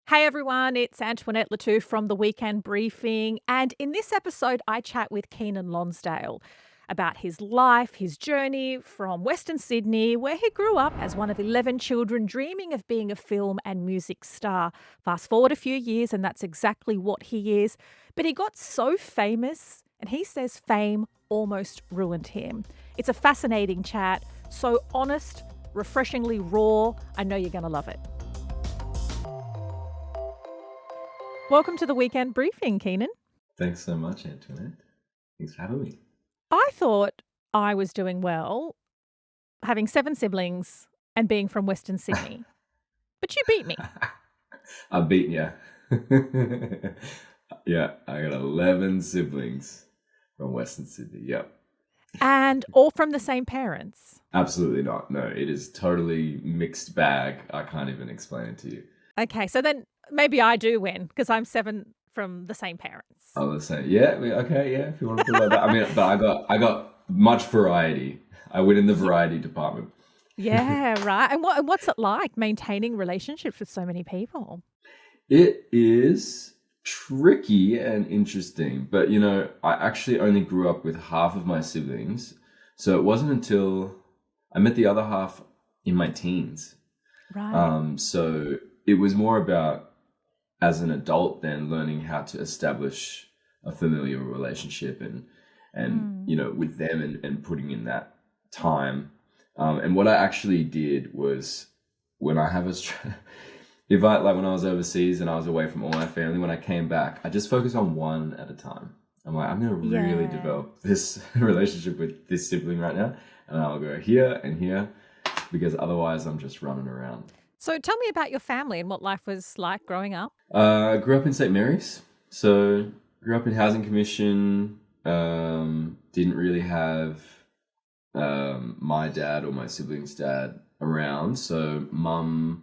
Hey everyone, it's Antoinette Latouche from the Weekend Briefing. And in this episode, I chat with Keiynan Lonsdale about his life, his journey from Western Sydney, where he grew up as one of 11 children dreaming of being a film and music star. Fast forward a few years, and that's exactly what he is. But he got so famous, and he says fame almost ruined him. It's a fascinating chat, so honest, refreshingly raw. I know you're going to love it. Welcome to the Weekend Briefing, Keiynan. Thanks so much, Antoinette. Thanks for having me. I thought I was doing well, having 7 siblings and being from Western Sydney, but you beat me. I've beaten you. Yeah, I got 11 siblings from Western Sydney. Yep. And all from the same parents. Absolutely not. No, it is totally mixed bag. I can't even explain it to you. Okay, so then maybe I do win because I'm 7 from the same parents. I was saying, okay, if you want to put it like that. I mean, but I got much variety. I win in the variety department. Yeah, right. And what's it like maintaining relationships with so many people? It is tricky and interesting, but I actually only grew up with half of my siblings. So it wasn't until I met the other half in my teens. Right. So it was more about as an adult then learning how to establish a familiar relationship and with them and putting in that time. And what I actually did was when I have a if I like when I was overseas and I was away from all my family, when I came back, I just focused on one at a time. I'm like, I'm gonna really Yeah. develop this relationship with this sibling right now, and I'll go here and here because otherwise I'm just running around. So tell me about your family and what life was like growing up. I grew up in St. Mary's, so grew up in housing commission. Didn't really have my dad or my siblings' dad around, so mum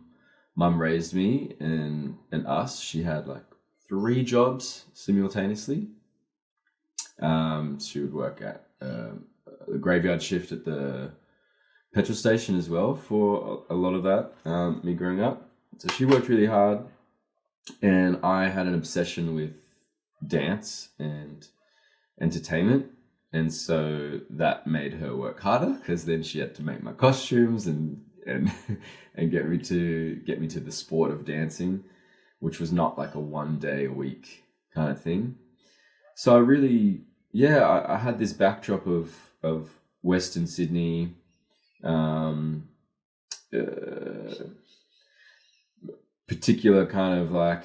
raised me and us. She had like 3 jobs simultaneously. She would work at a graveyard shift at the petrol station as well for a lot of that, me growing up. So she worked really hard, and I had an obsession with dance and entertainment. And so that made her work harder because then she had to make my costumes and and get me to the sport of dancing, which was not like a 1 day a week kind of thing. So I really, I had this backdrop of Western Sydney, um, uh, particular kind of like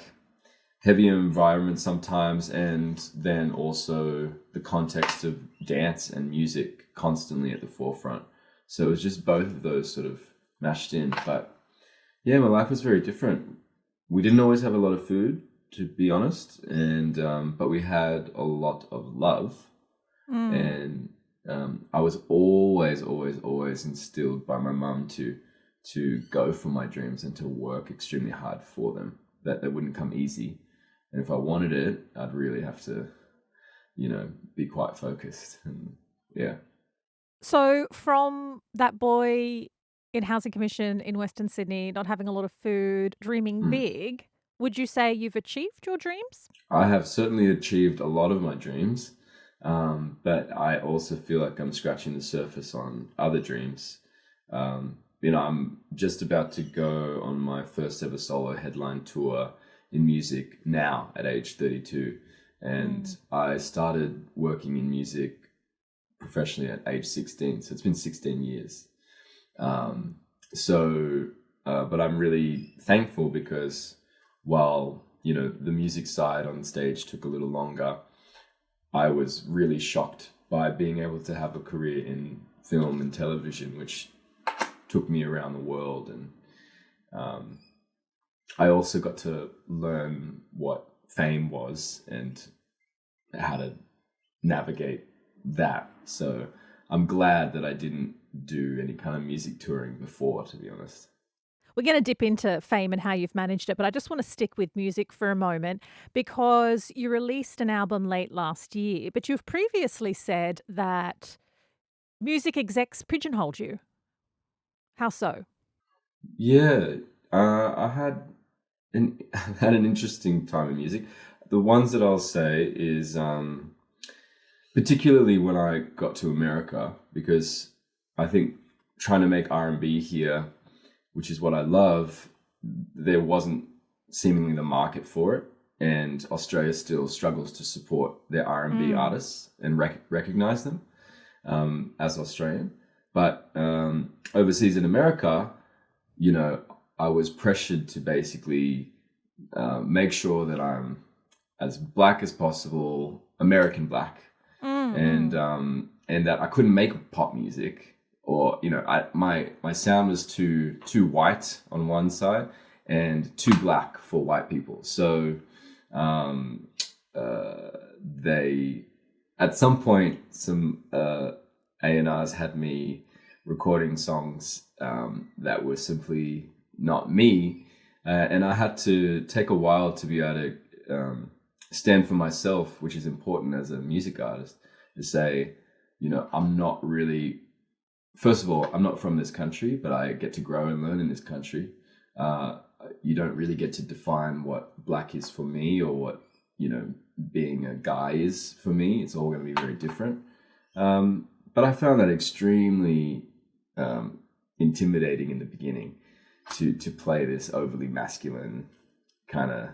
heavier environment sometimes, and then also the context of dance and music constantly at the forefront. So it was just both of those sort of mashed in. But yeah, my life was very different. We didn't always have a lot of food, to be honest, and but we had a lot of love, Mm. and I was always instilled by my mum to go for my dreams and to work extremely hard for them. That they wouldn't come easy, and if I wanted it, I'd really have to, be quite focused. And yeah. So from that boy in housing commission in Western Sydney, not having a lot of food, dreaming Mm. big, would you say you've achieved your dreams? I have certainly achieved a lot of my dreams, but I also feel like I'm scratching the surface on other dreams. I'm just about to go on my first ever solo headline tour in music now at age 32. And Mm. I started working in music professionally at age 16. So it's been 16 years. Mm. Um, but I'm really thankful because while, the music side on stage took a little longer, I was really shocked by being able to have a career in film and television, which took me around the world. And um, I also got to learn what fame was and how to navigate that. So I'm glad that I didn't do any kind of music touring before, to be honest. We're going to dip into fame and how you've managed it, but I just want to stick with music for a moment because you released an album late last year, but you've previously said that music execs pigeonholed you. How so? Yeah, I had. and had an interesting time in music. The ones that I'll say is particularly when I got to America, because I think trying to make R&B here, which is what I love, there wasn't seemingly the market for it, and Australia still struggles to support their R&B artists and recognize them as Australian. But overseas in America, you know, I was pressured to basically make sure that I'm as black as possible, American black, and that I couldn't make pop music, or my sound was too white on one side and too black for white people. So they, at some point, some A&Rs had me recording songs that were simply not me, and I had to take a while to be able to stand for myself, which is important as a music artist, to say, I'm not really, first of all, I'm not from this country, but I get to grow and learn in this country. You don't really get to define what black is for me, or what, being a guy is for me. It's all going to be very different. But I found that extremely intimidating in the beginning, to play this overly masculine kind of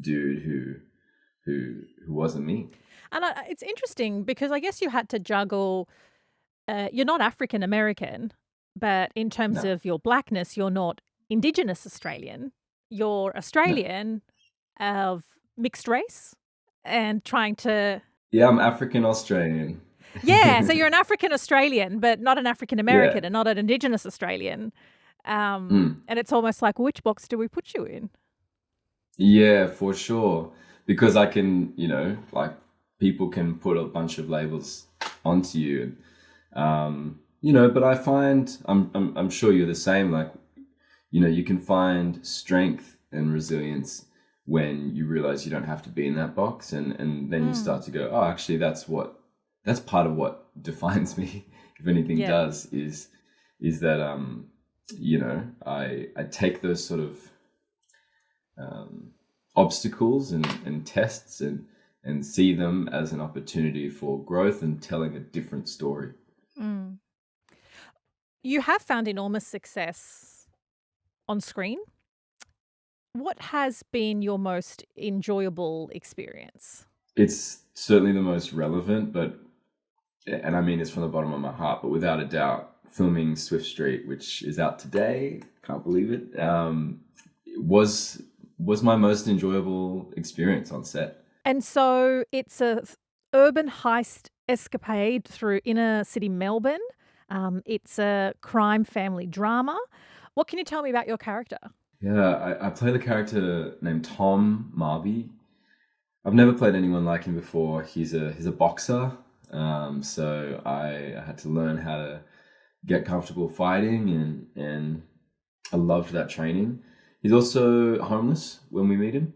dude who wasn't me. And it's interesting because I guess you had to juggle. You're not African American, but in terms No, of your blackness, you're not Indigenous Australian. You're no. Australian of mixed race, and trying to. Yeah, I'm African Australian. Yeah, so you're an African Australian, but not an African Yeah. American and not an Indigenous Australian. Mm. And it's almost like, which box do we put you in? Yeah, for sure. Because I can, like, people can put a bunch of labels onto you, but I find I'm sure you're the same. Like, you can find strength and resilience when you realize you don't have to be in that box, and then you start to go, oh, actually, that's part of what defines me. If anything Yeah. does, is that I take those sort of obstacles and tests, and see them as an opportunity for growth and telling a different story. Mm. You have found enormous success on screen. What has been your most enjoyable experience? It's certainly the most relevant, and I mean this from the bottom of my heart, but without a doubt, filming Swift Street, which is out today, can't believe it, was my most enjoyable experience on set. And so it's a urban heist escapade through inner city Melbourne. It's a crime family drama. What can you tell me about your character? Yeah, I play the character named Tom Marby. I've never played anyone like him before. He's a boxer, so I had to learn how to get comfortable fighting, and I loved that training. He's also homeless when we meet him.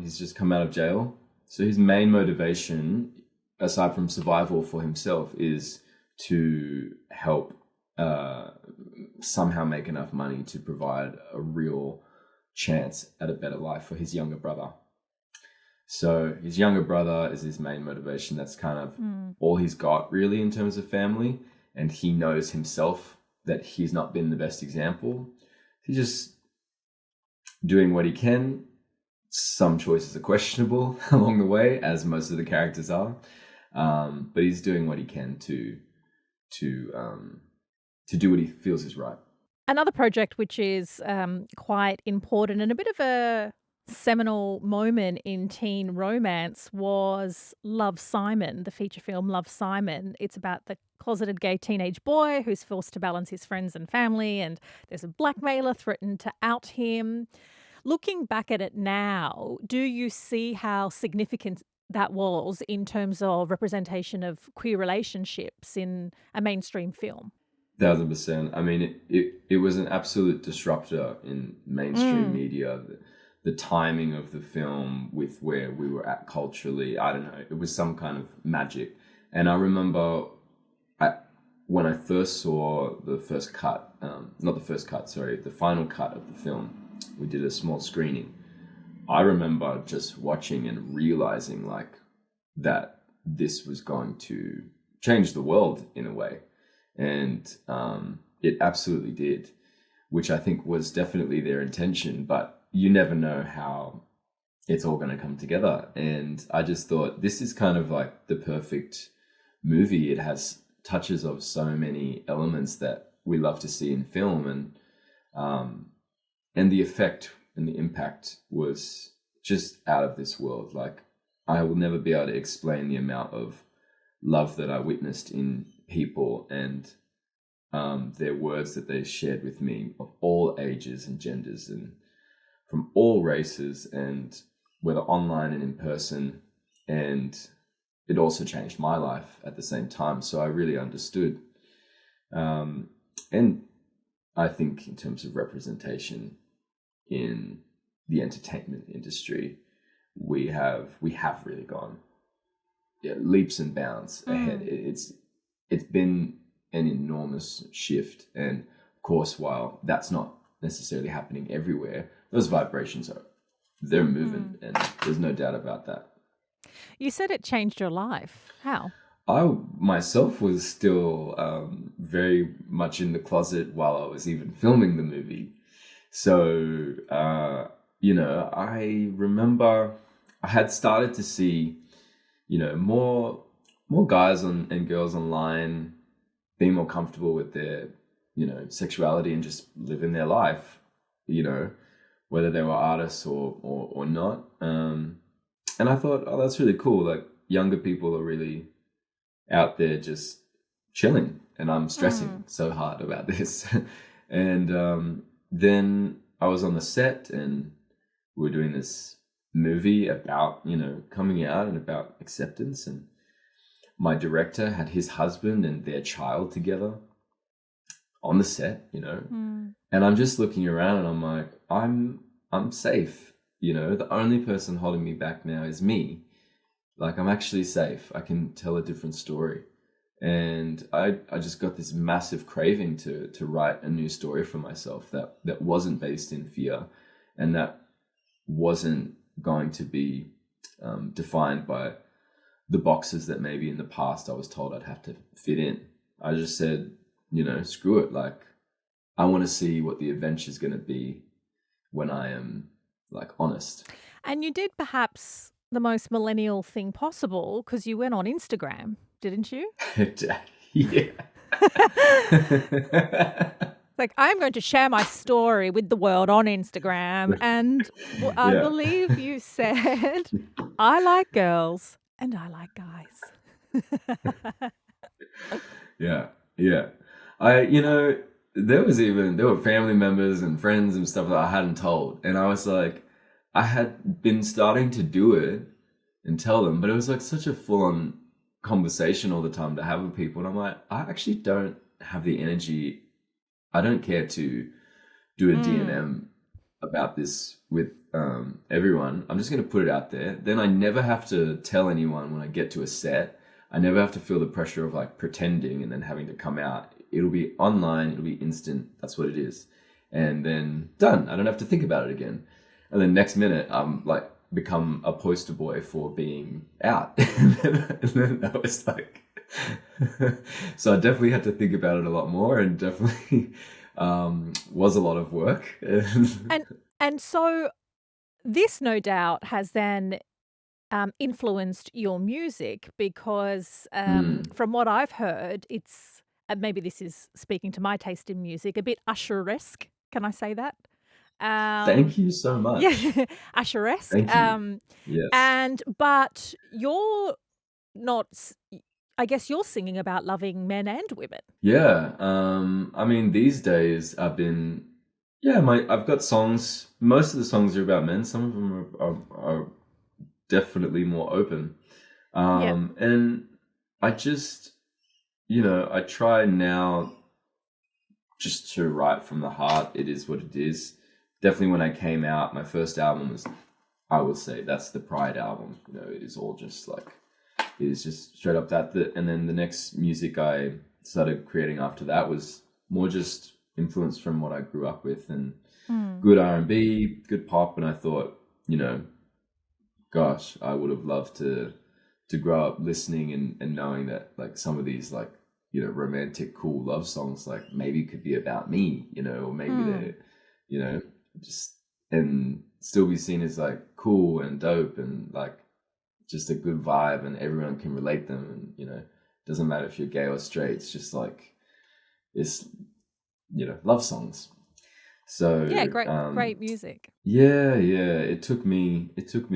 He's just come out of jail, so his main motivation, aside from survival for himself, is to help somehow make enough money to provide a real chance at a better life for his younger brother. So his younger brother is his main motivation. That's kind of all he's got, really, in terms of family. And he knows himself that he's not been the best example. He's just doing what he can. Some choices are questionable along the way, as most of the characters are. But he's doing what he can to do what he feels is right. Another project which is quite important and a bit of a seminal moment in teen romance was Love, Simon, the feature film Love, Simon. It's about the closeted gay teenage boy who's forced to balance his friends and family, and there's a blackmailer threatened to out him. Looking back at it now, do you see how significant that was in terms of representation of queer relationships in a mainstream film? 1,000%. I mean, it was an absolute disruptor in mainstream media. The timing of the film with where we were at culturally, I don't know, it was some kind of magic. And I remember when I first saw the final cut of the film, we did a small screening. I remember just watching and realizing like that this was going to change the world in a way. And it absolutely did, which I think was definitely their intention, but you never know how it's all going to come together. And I just thought this is kind of like the perfect movie. It has touches of so many elements that we love to see in film, and the effect and the impact was just out of this world. Like, I will never be able to explain the amount of love that I witnessed in people, and their words that they shared with me of all ages and genders and from all races, and whether online and in person. And it also changed my life at the same time. So I really understood. And I think in terms of representation in the entertainment industry, we have really gone leaps and bounds ahead. It's been an enormous shift. And of course, while that's not necessarily happening everywhere, those vibrations they're moving, and there's no doubt about that. You said it changed your life. How? I myself was still very much in the closet while I was even filming the movie. So, I remember I had started to see, more guys and girls online being more comfortable with their, sexuality and just living their life, whether they were artists or not. And I thought, oh, that's really cool. Like, younger people are really out there just chilling, and I'm stressing so hard about this. And then I was on the set, and we were doing this movie about, coming out and about acceptance. And my director had his husband and their child together on the set, and I'm just looking around and I'm like, I'm safe. The only person holding me back now is me. Like, I'm actually safe. I can tell a different story. And I just got this massive craving to write a new story for myself that wasn't based in fear, and that wasn't going to be defined by the boxes that maybe in the past I was told I'd have to fit in. I just said, screw it. Like, I want to see what the adventure is going to be when I am, like, honest. And you did perhaps the most millennial thing possible, because you went on Instagram, didn't you? Yeah. Like, I'm going to share my story with the world on Instagram. And I believe you said, I like girls and I like guys. Yeah. There were family members and friends and stuff that I hadn't told. And I was like, I had been starting to do it and tell them, but it was like such a full-on conversation all the time to have with people. And I'm like, I actually don't have the energy. I don't care to do a D&M about this with everyone. I'm just going to put it out there. Then I never have to tell anyone when I get to a set. I never have to feel the pressure of like pretending and then having to come out. It'll be online. It'll be instant. That's what it is. And then done. I don't have to think about it again. And then next minute, I'm like become a poster boy for being out. And then I was like, so I definitely had to think about it a lot more, and definitely was a lot of work. And so this, no doubt, has then influenced your music, because from what I've heard, it's, and maybe this is speaking to my taste in music, a bit Usher-esque. Can I say that? Thank you so much. Yeah, Usher-esque. Thank you. Yes. But you're not, I guess you're singing about loving men and women. Yeah. I mean, these days I've been, I've got songs. Most of the songs are about men. Some of them are definitely more open. And I just, I try now just to write from the heart. It is what it is. Definitely when I came out, my first album was, I would say that's the Pride album. It is all just like, it is just straight up that. And then the next music I started creating after that was more just influenced from what I grew up with. And good R&B, good pop. And I thought, gosh, I would have loved to grow up listening and knowing that like some of these like, romantic, cool love songs, like maybe could be about me, or maybe they're, just, and still be seen as like cool and dope and like just a good vibe and everyone can relate them. And, doesn't matter if you're gay or straight, it's just like, it's, love songs. So yeah, great music. Yeah. It took me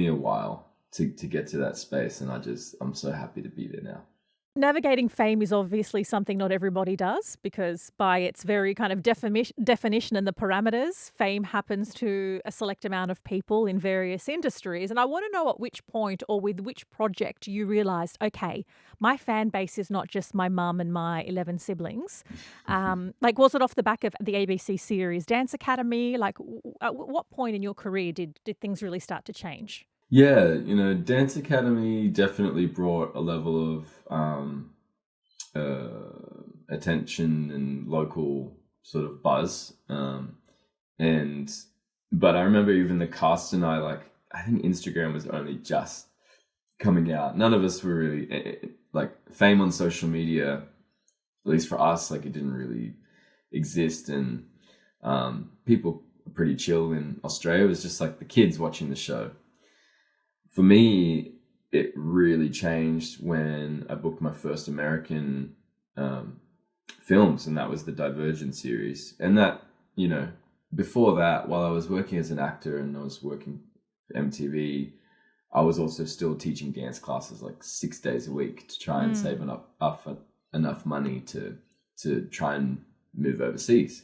a while to get to that space, and I'm so happy to be there now. Navigating fame is obviously something not everybody does, because by its very kind of definition and the parameters, fame happens to a select amount of people in various industries. And I want to know at which point or with which project you realized, okay, my fan base is not just my mum and my 11 siblings. Like, was it off the back of the ABC series Dance Academy? Like, at what point in your career did things really start to change? Yeah, Dance Academy definitely brought a level of attention and local sort of buzz. But I remember even the cast and I think Instagram was only just coming out. None of us were really like fame on social media, at least for us, like it didn't really exist. And people were pretty chill in Australia. It was just like the kids watching the show. For me, it really changed when I booked my first American films, and that was the Divergent series. And that, before that, while I was working as an actor and I was working for MTV, I was also still teaching dance classes like 6 days a week to try and save enough money to try and move overseas.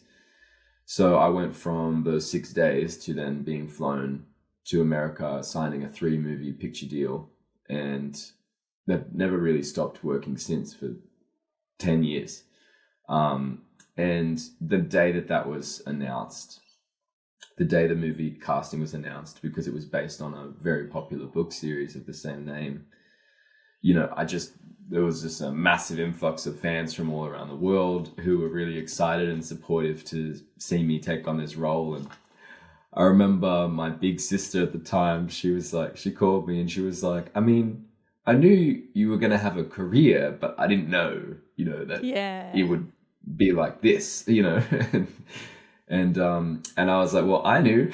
So I went from those 6 days to then being flown to America, signing a 3-movie picture deal, and they've never really stopped working since for 10 years. And the day that was announced, the day the movie casting was announced, because it was based on a very popular book series of the same name, there was just a massive influx of fans from all around the world who were really excited and supportive to see me take on this role. And I remember my big sister at the time, she called me and she was like, I mean, I knew you were going to have a career, but I didn't know, that it would be like this, and I was like, well, I knew.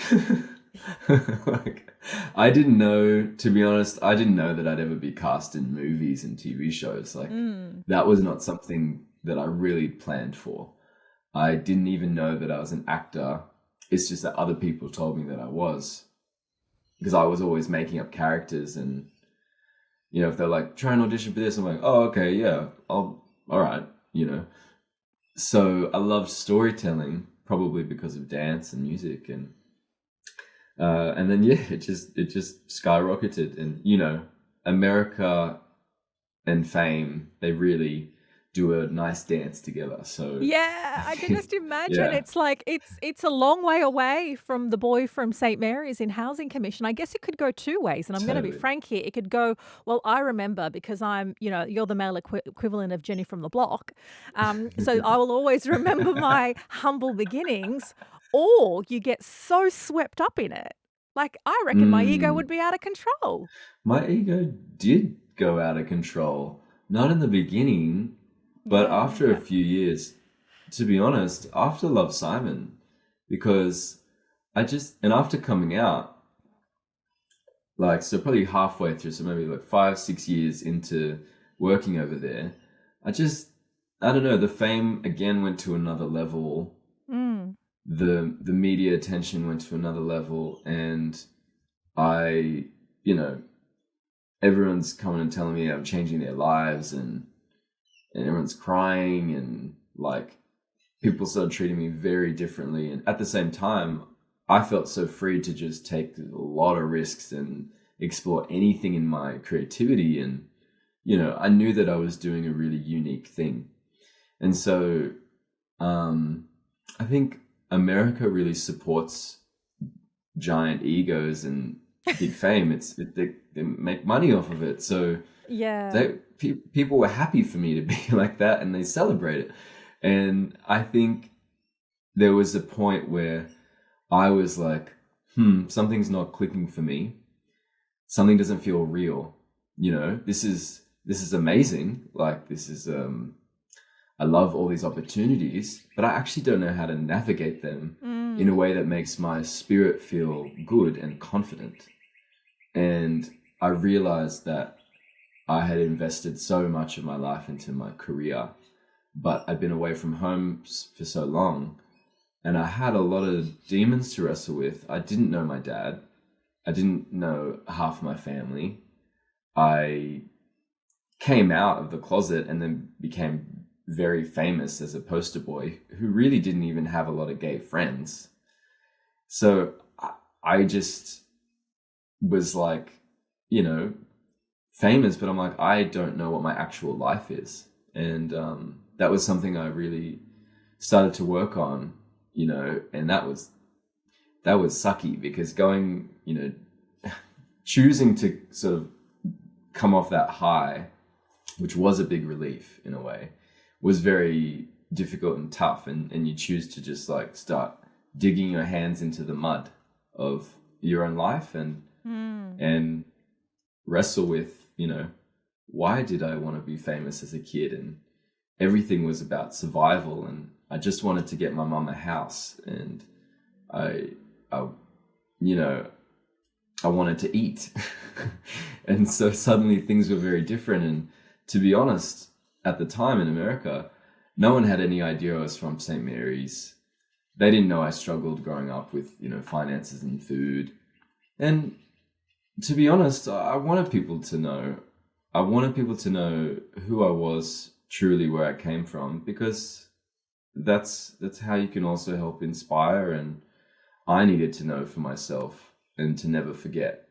Like, I didn't know, to be honest, I didn't know that I'd ever be cast in movies and TV shows. Like that was not something that I really planned for. I didn't even know that I was an actor. It's just that other people told me that I was, because I was always making up characters. And, if they're like, try and audition for this, I'm like, oh, okay, yeah, all right, So I loved storytelling, probably because of dance and music. And then, it just skyrocketed. And, America and fame, they really do a nice dance together. So Yeah, I can just imagine. yeah, It's like it's a long way away from the boy from St. Mary's in Housing Commission. I guess it could go two ways, and I'm going to be totally. frank here. It could go, well, I remember because I'm, you're the male equivalent of Jenny from the block. So I will always remember my humble beginnings, or you get so swept up in it. Like, I reckon my ego would Mm, be out of control. my ego did go out of control. Not in the beginning, but after a Yeah. few years, to be honest, after Love Simon, because and after coming out, like, so probably halfway through, so maybe like 5-6 years into working over there, I don't know, the fame again went to another level. Mm. The media attention went to another level, and I, everyone's coming and telling me I'm changing their lives, and everyone's crying, and like people started treating me very differently. And at the same time, I felt so free to just take a lot of risks and explore anything in my creativity. And, I knew that I was doing a really unique thing. And so I think America really supports giant egos and big fame. They make money off of it. So Yeah. people were happy for me to be like that, and they celebrate it. And I think there was a point where I was like, something's not clicking for me. Something doesn't feel real. This is amazing. Like, this is I love all these opportunities, but I actually don't know how to navigate them in a way that makes my spirit feel good and confident. And I realized that I had invested so much of my life into my career, but I'd been away from home for so long, and I had a lot of demons to wrestle with. I didn't know my dad. I didn't know half my family. I came out of the closet and then became very famous as a poster boy who really didn't even have a lot of gay friends. So I just was like, famous, but I'm like, I don't know what my actual life is. And that was something I really started to work on, and that was sucky, because going, choosing to sort of come off that high, which was a big relief in a way, was very difficult and tough. And you choose to just like start digging your hands into the mud of your own life and wrestle with, why did I want to be famous as a kid? And everything was about survival, and I just wanted to get my mum a house, and I wanted to eat. And so suddenly things were very different. And to be honest, at the time in America, no one had any idea I was from St. Mary's. They didn't know I struggled growing up with, finances and food. And to be honest, I wanted people to know. I wanted people to know who I was, truly where I came from, because that's how you can also help inspire. And I needed to know for myself and to never forget,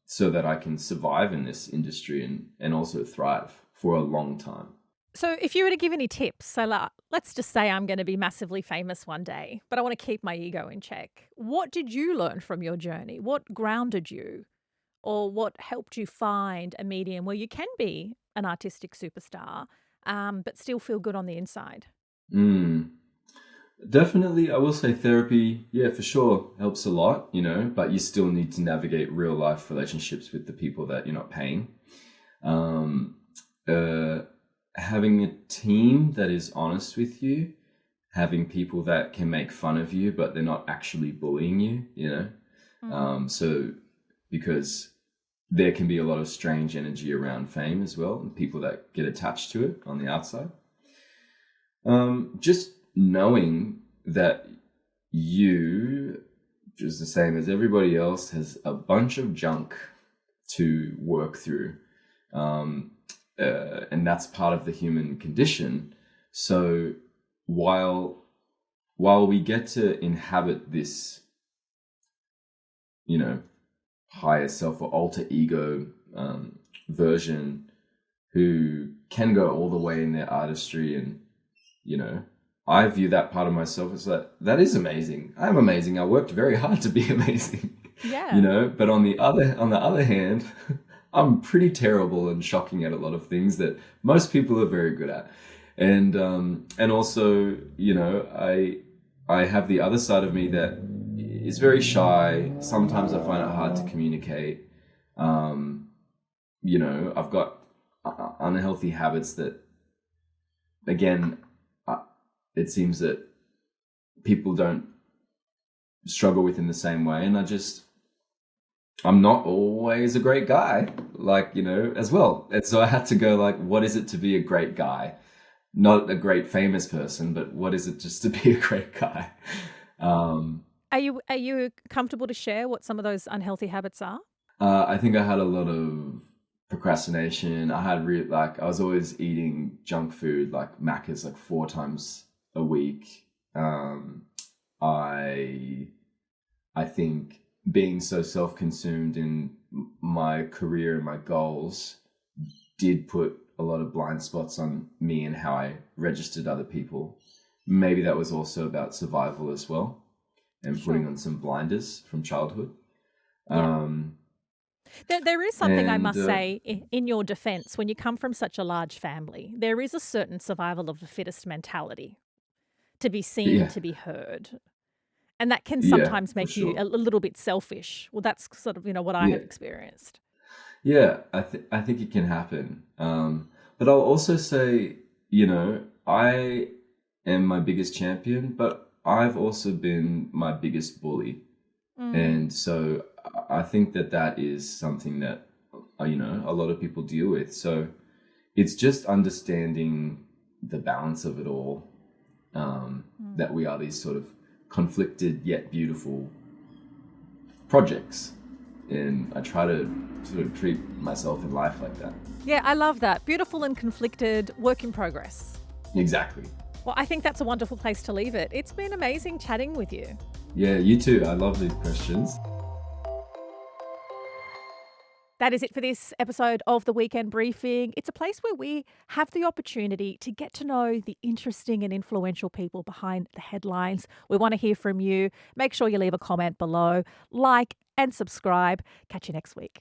so that I can survive in this industry and also thrive for a long time. So if you were to give any tips, so let's just say I'm going to be massively famous one day, but I want to keep my ego in check. What did you learn from your journey? What grounded you, or what helped you find a medium where you can be an artistic superstar, but still feel good on the inside? Mm. Definitely, I will say therapy, yeah, for sure, helps a lot, but you still need to navigate real life relationships with the people that you're not paying. Um, uh, Having a team that is honest with you, having people that can make fun of you, but they're not actually bullying you, so because there can be a lot of strange energy around fame as well, and people that get attached to it on the outside. Just knowing that you, just the same as everybody else, has a bunch of junk to work through. And that's part of the human condition. So while we get to inhabit this, higher self or alter ego version, who can go all the way in their artistry, and I view that part of myself as that is amazing. I'm amazing. I worked very hard to be amazing. Yeah. But on the other hand, I'm pretty terrible and shocking at a lot of things that most people are very good at. And also, I have the other side of me that is very shy. Sometimes I find it hard to communicate. I've got unhealthy habits that, again, it seems that people don't struggle with in the same way. And I'm not always a great guy, as well. And so I had to go what is it to be a great guy? Not a great famous person, but what is it just to be a great guy? Are you comfortable to share what some of those unhealthy habits are? I think I had a lot of procrastination. I had I was always eating junk food, like Macca's, 4 times a week. I think being so self-consumed in my career and my goals did put a lot of blind spots on me and how I registered other people. Maybe that was also about survival as well, and putting on some blinders from childhood. Yeah. There is something I And must say in your defense. When you come from such a large family, there is a certain survival of the fittest mentality, to be seen, yeah, to be heard. And that can Yeah, sometimes for make you sure. a little bit selfish. Well, that's sort of, what I Yeah. have experienced. Yeah, I think it can happen. But I'll also say, I am my biggest champion, but I've also been my biggest bully. Mm. And so I think that that is something that, a lot of people deal with. So it's just understanding the balance of it all, Mm. that we are these sort of conflicted yet beautiful projects. And I try to sort of treat myself in life like that. Yeah, I love that. Beautiful and conflicted, work in progress. Exactly. Well, I think that's a wonderful place to leave it. It's been amazing chatting with you. Yeah, you too. I love these questions. That is it for this episode of the Weekend Briefing. It's a place where we have the opportunity to get to know the interesting and influential people behind the headlines. We want to hear from you. Make sure you leave a comment below, like and subscribe. Catch you next week.